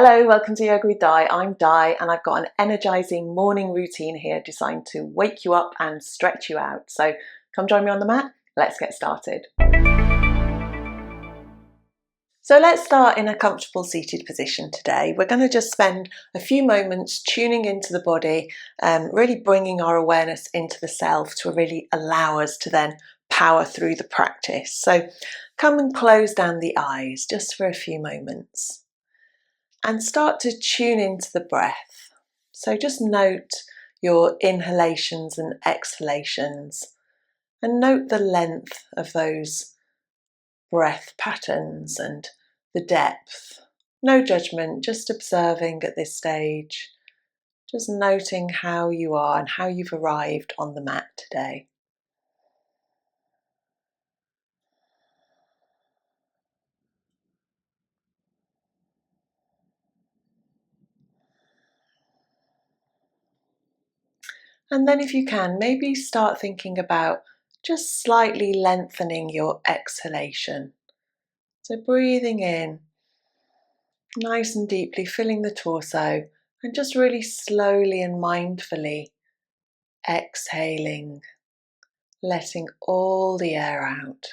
Hello, welcome to Yoga with Di. I'm Di and I've got an energizing morning routine here designed to wake you up and stretch you out. So come join me on the mat. Let's get started. So let's start in a comfortable seated position today. We're going to just spend a few moments tuning into the body, really bringing our awareness into the self to really allow us to then power through the practice. So come and close down the eyes just for a few moments. And start to tune into the breath. So just note your inhalations and exhalations and note the length of those breath patterns and the depth. No judgment, just observing at this stage, just noting how you are and how you've arrived on the mat today. And then if you can, maybe start thinking about just slightly lengthening your exhalation. So breathing in, nice and deeply, filling the torso, and just really slowly and mindfully exhaling, letting all the air out.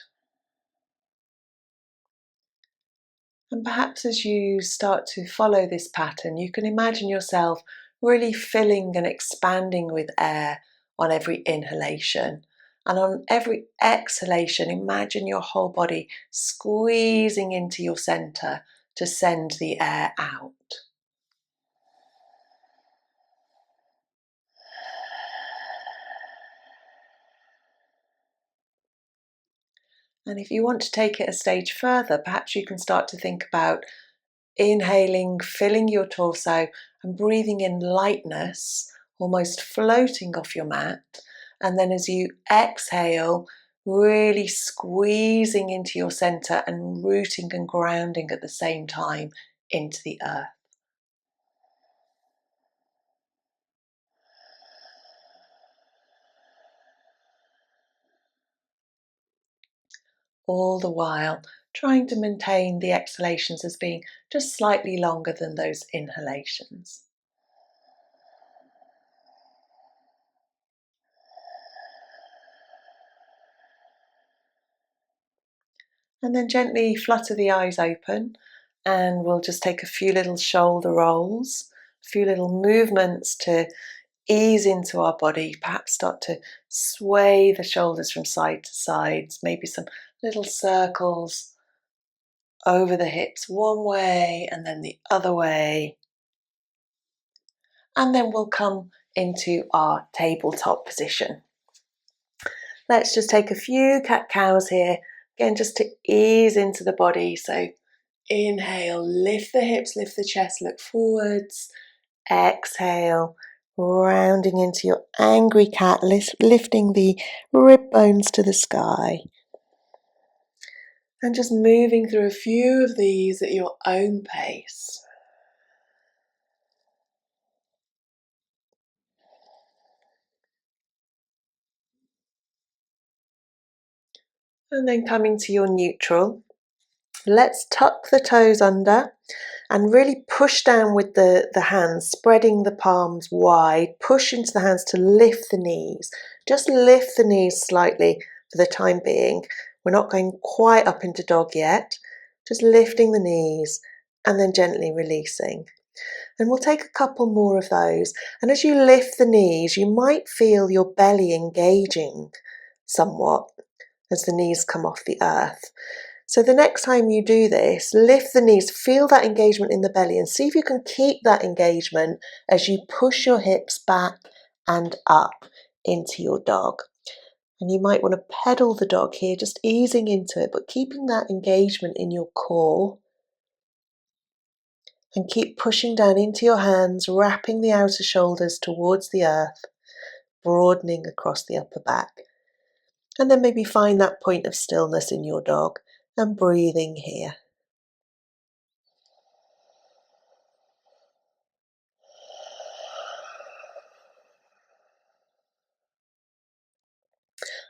And perhaps as you start to follow this pattern, you can imagine yourself really filling and expanding with air on every inhalation. And on every exhalation, imagine your whole body squeezing into your center to send the air out. And if you want to take it a stage further, perhaps you can start to think about inhaling, filling your torso and breathing in lightness, almost floating off your mat. And then as you exhale, really squeezing into your center and rooting and grounding at the same time into the earth. All the while trying to maintain the exhalations as being just slightly longer than those inhalations. And then gently flutter the eyes open, and we'll just take a few little shoulder rolls, a few little movements to ease into our body. Perhaps start to sway the shoulders from side to side, maybe some little circles over the hips one way and then the other way. And then we'll come into our tabletop position. Let's just take a few cat-cows here, again just to ease into the body. So inhale, lift the hips, lift the chest, look forwards. Exhale, rounding into your angry cat, lifting the rib bones to the sky. And just moving through a few of these at your own pace. And then coming to your neutral. Let's tuck the toes under and really push down with the hands, spreading the palms wide. Push into the hands to lift the knees. Just lift the knees slightly for the time being. We're not going quite up into dog yet. Just lifting the knees and then gently releasing. And we'll take a couple more of those. And as you lift the knees, you might feel your belly engaging somewhat as the knees come off the earth. So the next time you do this, lift the knees, feel that engagement in the belly and see if you can keep that engagement as you push your hips back and up into your dog. And you might want to pedal the dog here, just easing into it, but keeping that engagement in your core. And keep pushing down into your hands, wrapping the outer shoulders towards the earth, broadening across the upper back. And then maybe find that point of stillness in your dog and breathing here.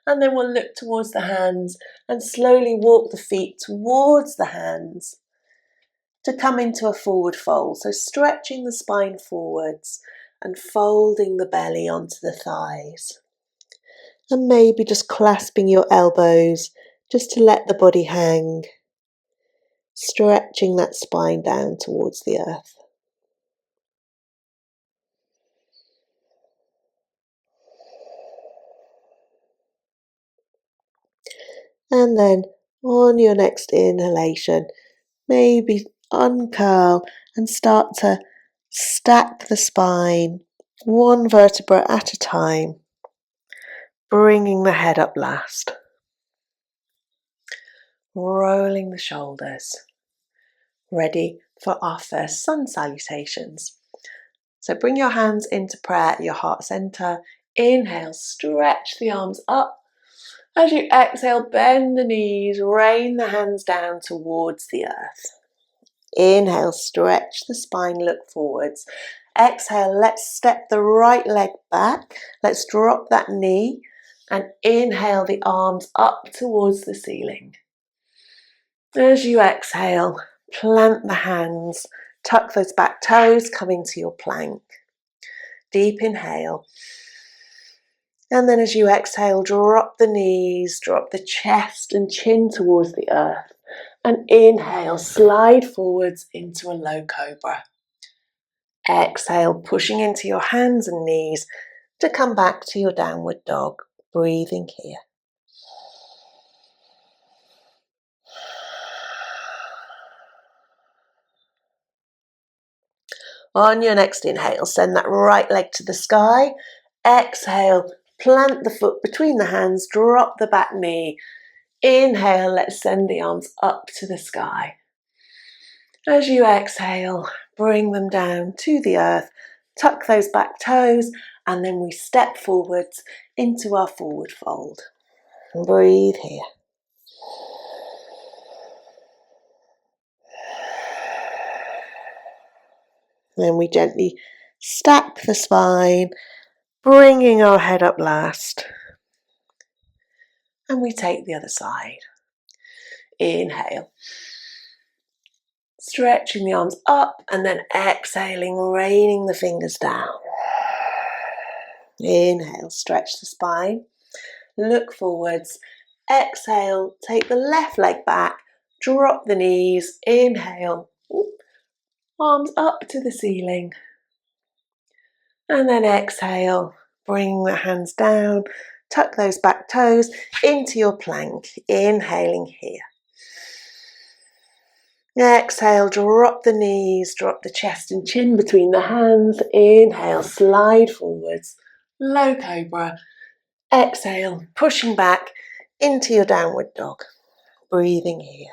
And then we'll look towards the hands and slowly walk the feet towards the hands. to come into a forward fold. So stretching the spine forwards and folding the belly onto the thighs. And maybe just clasping your elbows just to let the body hang. Stretching that spine down towards the earth. And then on your next inhalation, maybe uncurl and start to stack the spine, one vertebra at a time, bringing the head up last. Rolling the shoulders. Ready for our first sun salutations. So bring your hands into prayer at your heart center. Inhale, stretch the arms up. As you exhale, bend the knees, rain the hands down towards the earth. Inhale, stretch the spine, look forwards. Exhale, let's step the right leg back. Let's drop that knee and inhale the arms up towards the ceiling. As you exhale, plant the hands, tuck those back toes, come into your plank. Deep inhale. And then as you exhale, drop the knees, drop the chest and chin towards the earth. And inhale, slide forwards into a low cobra. Exhale, pushing into your hands and knees to come back to your downward dog. Breathing here. On your next inhale, send that right leg to the sky. Exhale, plant the foot between the hands, drop the back knee. Inhale, let's send the arms up to the sky. As you exhale, bring them down to the earth, tuck those back toes, and then we step forwards into our forward fold. Breathe here. Then we gently stack the spine, bringing our head up last. And we take the other side. Inhale. Stretching the arms up and then exhaling, raining the fingers down. Inhale, stretch the spine. Look forwards. Exhale, take the left leg back. Drop the knees. Inhale. Arms up to the ceiling. And then exhale, bring the hands down. Tuck those back toes into your plank. Inhaling here. Exhale, drop the knees, drop the chest and chin between the hands. Inhale, slide forwards. Low cobra. Exhale, pushing back into your downward dog. Breathing here.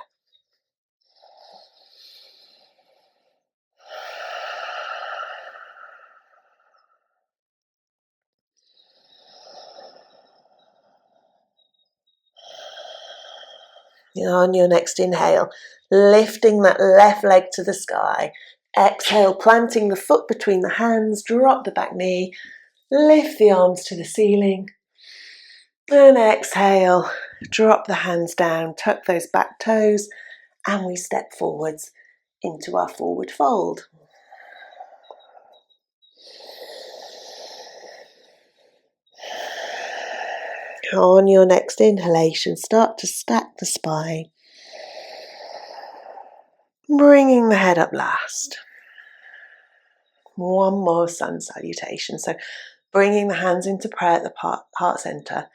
On your next inhale, lifting that left leg to the sky. Exhale, planting the foot between the hands, drop the back knee, lift the arms to the ceiling. And exhale, drop the hands down, tuck those back toes, and we step forwards into our forward fold. On your next inhalation, start to stack the spine, bringing the head up last. One more sun salutation. So bringing the hands into prayer at the heart center.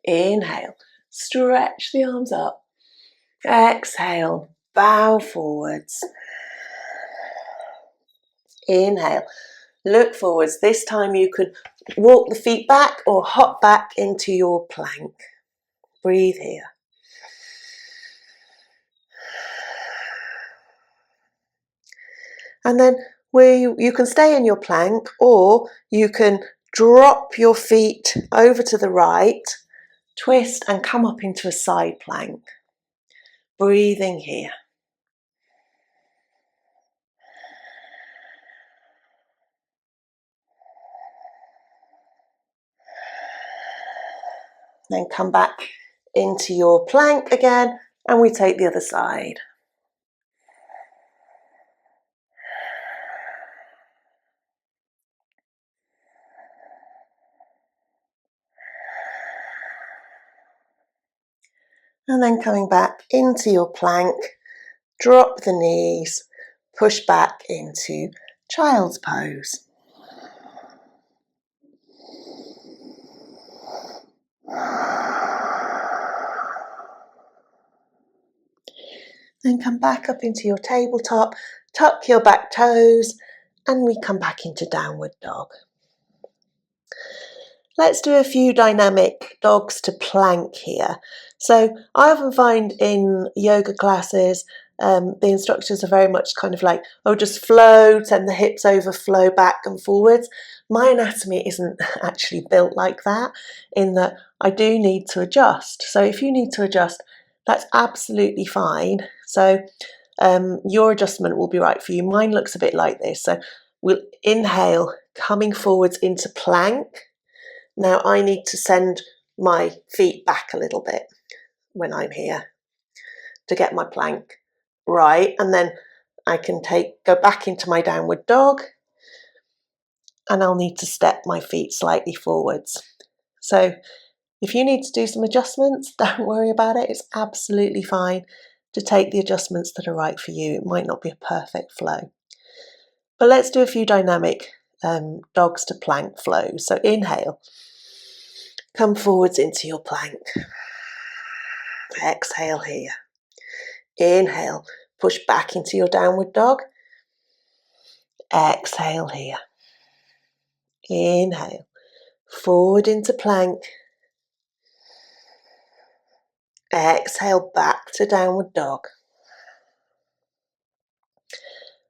Inhale, stretch the arms up. Exhale, bow forwards. Inhale, look forwards. This time you could walk the feet back or hop back into your plank. Breathe here. And then you can stay in your plank, or you can drop your feet over to the right, twist and come up into a side plank. Breathing here. Then come back into your plank again, and we take the other side. And then coming back into your plank, drop the knees, push back into child's pose. Then come back up into your tabletop, tuck your back toes, and we come back into downward dog. Let's do a few dynamic dogs to plank here. So I often find in yoga classes, the instructors are very much kind of like, oh, just float and the hips overflow back and forwards. My anatomy isn't actually built like that, in that I do need to adjust. So if you need to adjust, that's absolutely fine. So your adjustment will be right for you. Mine looks a bit like this. So we'll inhale, coming forwards into plank. Now I need to send my feet back a little bit when I'm here to get my plank right, and then I can go back into my downward dog, and I'll need to step my feet slightly forwards. So if you need to do some adjustments, don't worry about it. It's absolutely fine to take the adjustments that are right for you. It might not be a perfect flow. But let's do a few dynamic dogs to plank flows. So inhale, come forwards into your plank. Exhale here. Inhale, push back into your downward dog. Exhale here. Inhale, forward into plank. Exhale back to downward dog.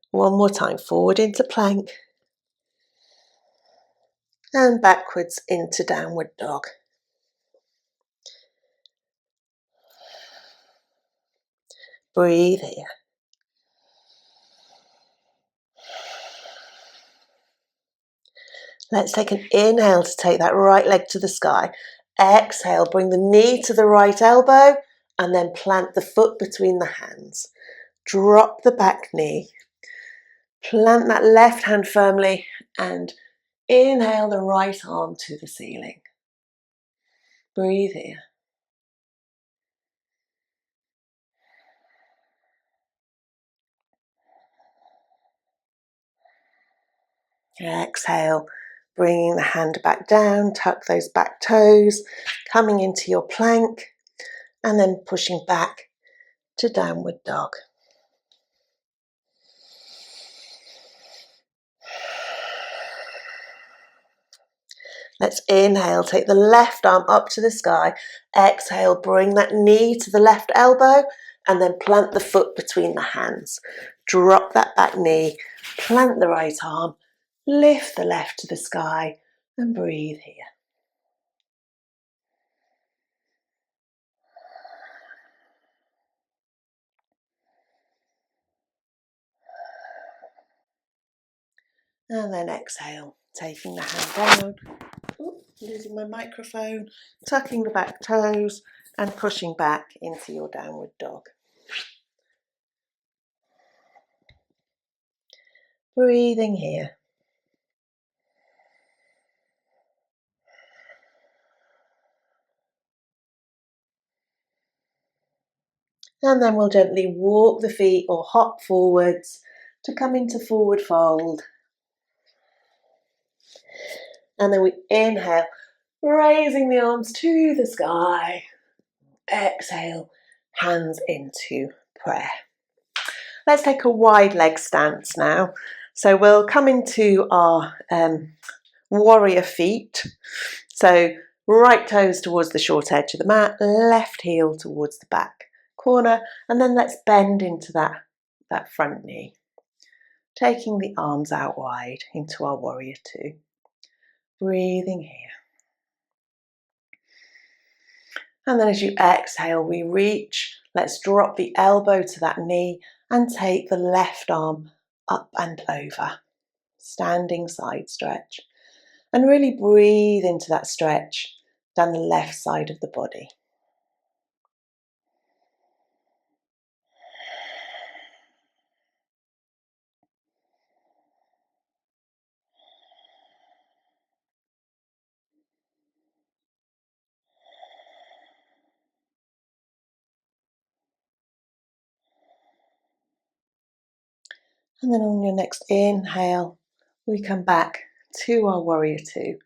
One more time, forward into plank. And backwards into downward dog. Breathe here. Let's take an inhale to take that right leg to the sky. Exhale, bring the knee to the right elbow and then plant the foot between the hands. Drop the back knee. Plant that left hand firmly and inhale the right arm to the ceiling. Breathe here. Exhale, bringing the hand back down, tuck those back toes, coming into your plank, and then pushing back to downward dog. Let's inhale, take the left arm up to the sky. Exhale, bring that knee to the left elbow, and then plant the foot between the hands. Drop that back knee, plant the right arm, lift the left to the sky, and breathe here. And then exhale, taking the hand down. Ooh, losing my microphone. Tucking the back toes and pushing back into your downward dog. Breathing here. And then we'll gently walk the feet or hop forwards to come into forward fold. And then we inhale, raising the arms to the sky. Exhale, hands into prayer. Let's take a wide leg stance now. So we'll come into our warrior feet. So right toes towards the short edge of the mat, left heel towards the back corner, and then let's bend into that front knee. Taking the arms out wide into our warrior two. Breathing here. And then as you exhale, we reach. Let's drop the elbow to that knee and take the left arm up and over. Standing side stretch. And really breathe into that stretch down the left side of the body. And then on your next inhale, we come back to our warrior two.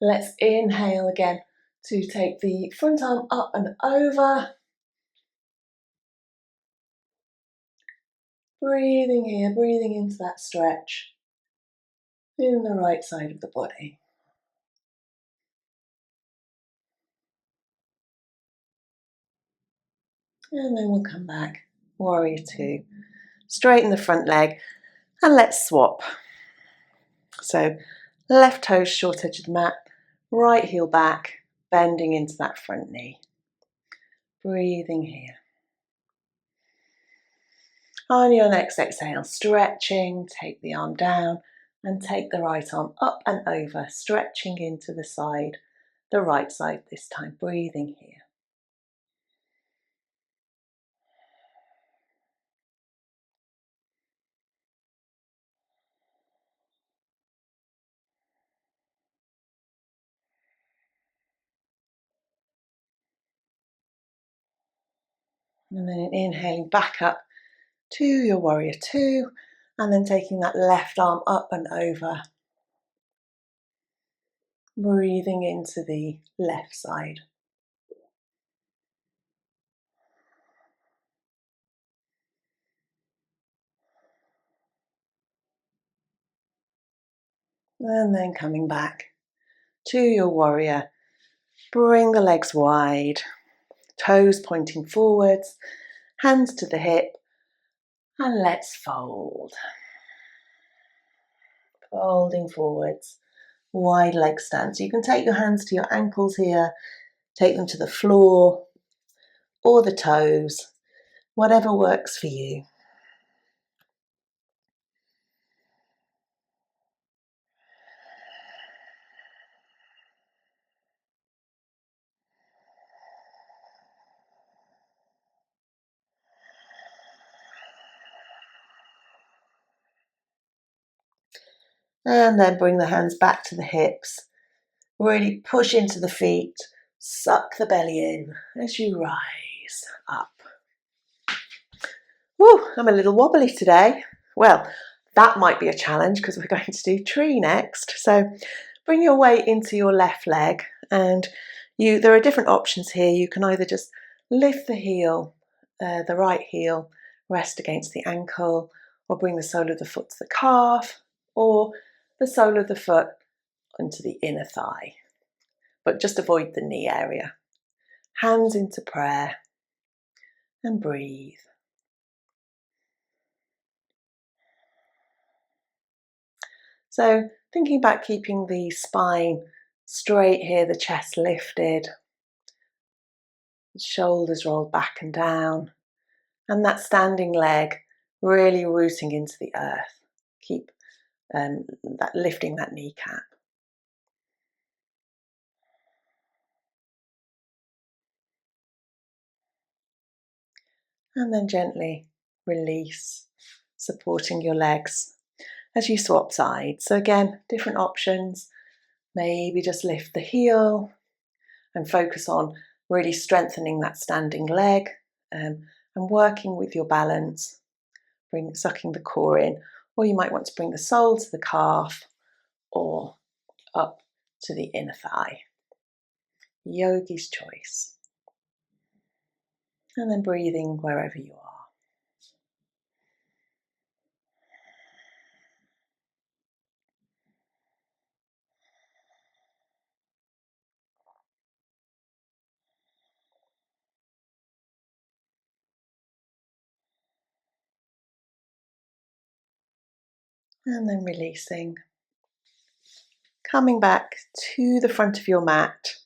Let's inhale again to take the front arm up and over. Breathing here, breathing into that stretch in the right side of the body. And then we'll come back, warrior two. Straighten the front leg and let's swap. So left toe short edge of the mat, right heel back, bending into that front knee. Breathing here. On your next exhale, stretching, take the arm down and take the right arm up and over, stretching into the side, the right side this time, breathing here. And then inhaling back up to your warrior two, and then taking that left arm up and over, breathing into the left side. And then coming back to your warrior, bring the legs wide, toes pointing forwards, hands to the hip, and let's fold. Folding forwards, wide leg stance. You can take your hands to your ankles here, take them to the floor or the toes, whatever works for you. And then bring the hands back to the hips. Really push into the feet. Suck the belly in as you rise up. Woo, I'm a little wobbly today. Well, that might be a challenge because we're going to do tree next. So bring your weight into your left leg, and there are different options here. You can either just lift the heel, the right heel, rest against the ankle, or bring the sole of the foot to the calf, or the sole of the foot onto the inner thigh. But just avoid the knee area. Hands into prayer and breathe. So thinking about keeping the spine straight here, the chest lifted, shoulders rolled back and down, and that standing leg really rooting into the earth. Keep lifting that kneecap. And then gently release, supporting your legs as you swap sides. So again, different options. Maybe just lift the heel and focus on really strengthening that standing leg and working with your balance, sucking the core in. Or you might want to bring the sole to the calf or up to the inner thigh. Yogi's choice. And then breathing wherever you are. And then releasing. Coming back to the front of your mat.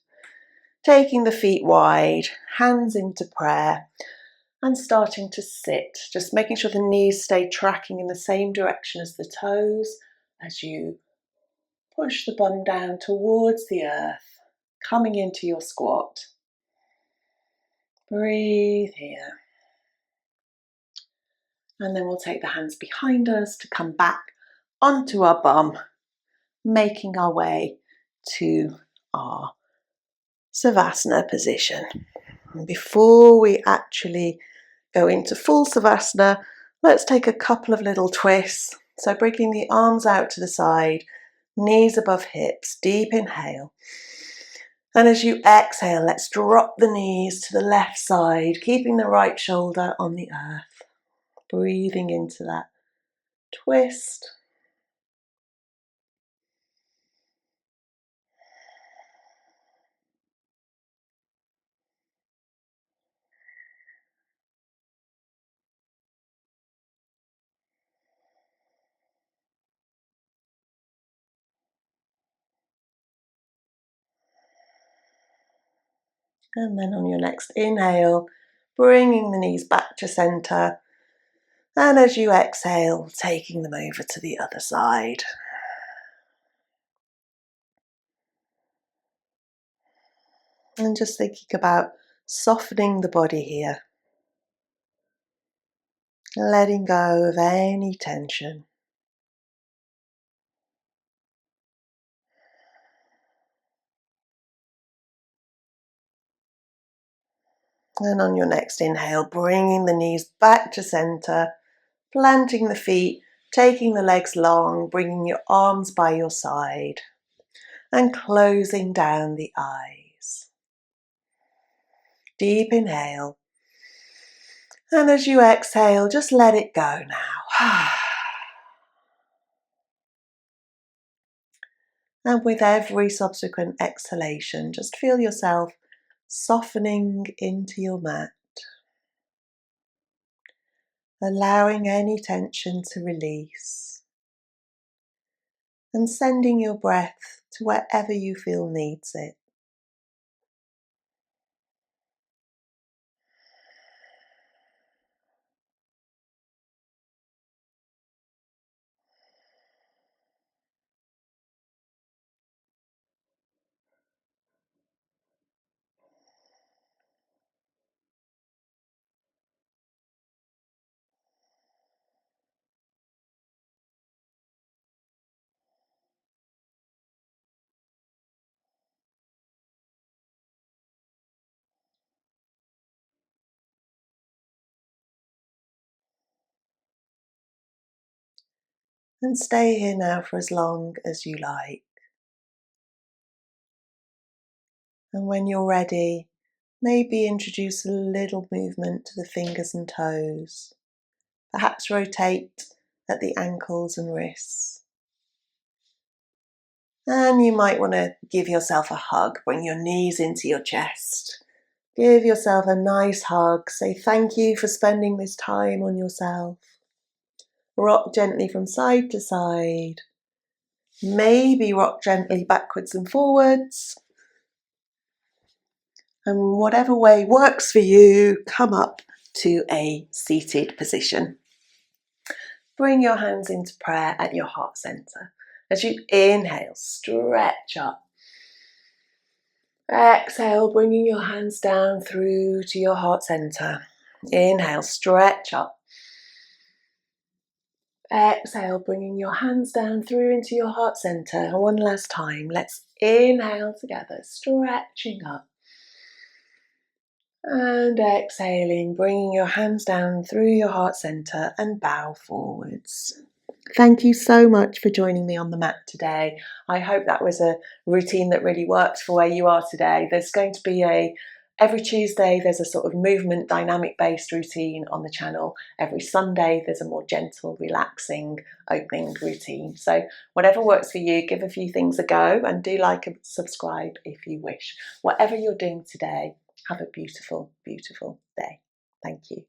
Taking the feet wide, hands into prayer, and starting to sit. Just making sure the knees stay tracking in the same direction as the toes as you push the bum down towards the earth, coming into your squat. Breathe here. And then we'll take the hands behind us to come back onto our bum, making our way to our Savasana position. And before we actually go into full Savasana, Let's take a couple of little twists. So bringing the arms out to the side, knees above hips, deep inhale. And as you exhale, let's drop the knees to the left side, keeping the right shoulder on the earth. Breathing into that twist. And then on your next inhale, bringing the knees back to center. And as you exhale, taking them over to the other side. And just thinking about softening the body here. Letting go of any tension. And on your next inhale, bringing the knees back to center, planting the feet, taking the legs long, bringing your arms by your side, and closing down the eyes. Deep inhale. And as you exhale, just let it go now. And with every subsequent exhalation, just feel yourself softening into your mat, allowing any tension to release, and sending your breath to wherever you feel needs it. And stay here now for as long as you like. And when you're ready, maybe introduce a little movement to the fingers and toes. Perhaps rotate at the ankles and wrists. And you might want to give yourself a hug. Bring your knees into your chest. Give yourself a nice hug. Say thank you for spending this time on yourself. Rock gently from side to side. Maybe rock gently backwards and forwards. And whatever way works for you, come up to a seated position. Bring your hands into prayer at your heart center. As you inhale, stretch up. Exhale, bringing your hands down through to your heart center. Inhale, stretch up. Exhale, bringing your hands down through into your heart center. And one last time, let's inhale together, stretching up. And exhaling, bringing your hands down through your heart center and bow forwards. Thank you so much for joining me on the mat today. I hope that was a routine that really worked for where you are today. There's going to be every Tuesday there's a sort of movement dynamic based routine on the channel. Every Sunday there's a more gentle, relaxing opening routine. So whatever works for you, give a few things a go and do like and subscribe if you wish. Whatever you're doing today, have a beautiful, beautiful day. Thank you.